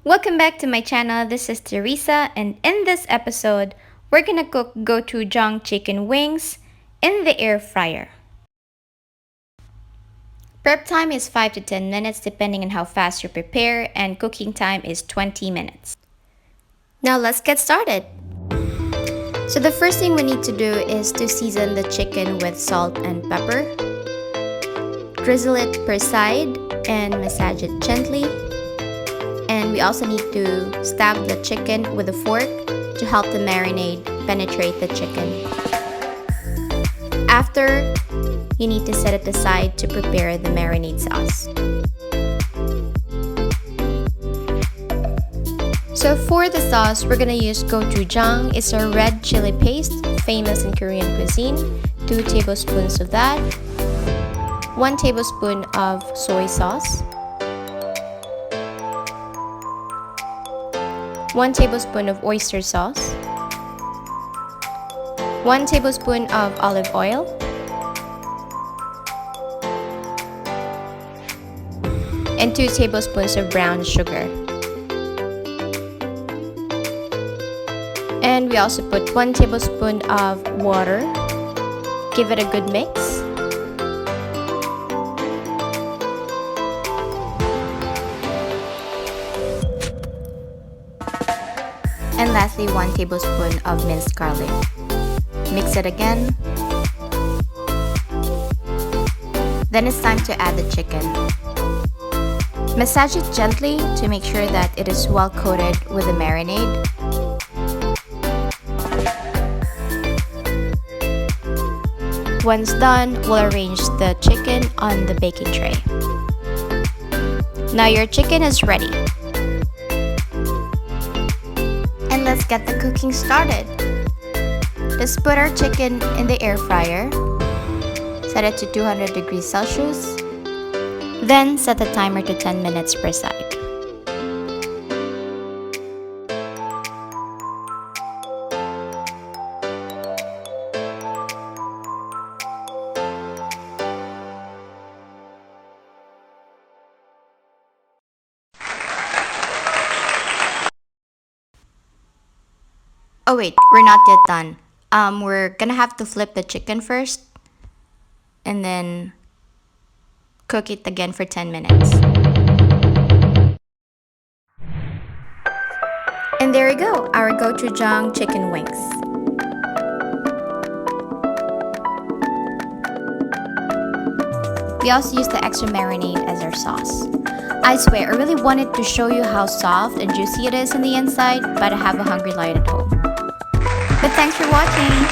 Welcome back to my channel. This is Teresa, and in this episode, we're gonna cook gochujang chicken wings in the air fryer. Prep time is 5 to 10 minutes depending on how fast you prepare, and cooking time is 20 minutes. Now let's get started. So the first thing we need to do is to season the chicken with salt and pepper. Drizzle it per side and massage it gently. And we also need to stab the chicken with a fork to help the marinade penetrate the chicken. After, you need to set it aside to prepare the marinade sauce. So for the sauce, we're gonna use gochujang. It's a red chili paste, famous in Korean cuisine. 2 tablespoons of that. 1 tablespoon of soy sauce. 1 tablespoon of oyster sauce, 1 tablespoon of olive oil, and 2 tablespoons of brown sugar. And we also put 1 tablespoon of water. Give it a good mix. And lastly, 1 tablespoon of minced garlic. Mix it again. Then it's time to add the chicken. Massage it gently to make sure that it is well coated with the marinade. Once done, we'll arrange the chicken on the baking tray. Now your chicken is ready. And let's get the cooking started. Just put our chicken in the air fryer. Set it to 200 degrees Celsius. Then set the timer to 10 minutes per side. Oh wait, we're not yet done. We're gonna have to flip the chicken first and then cook it again for 10 minutes. And there we go, our gochujang chicken wings. We also use the extra marinade as our sauce. I swear, I really wanted to show you how soft and juicy it is in the inside, but I have a hungry lion at home. But thanks for watching!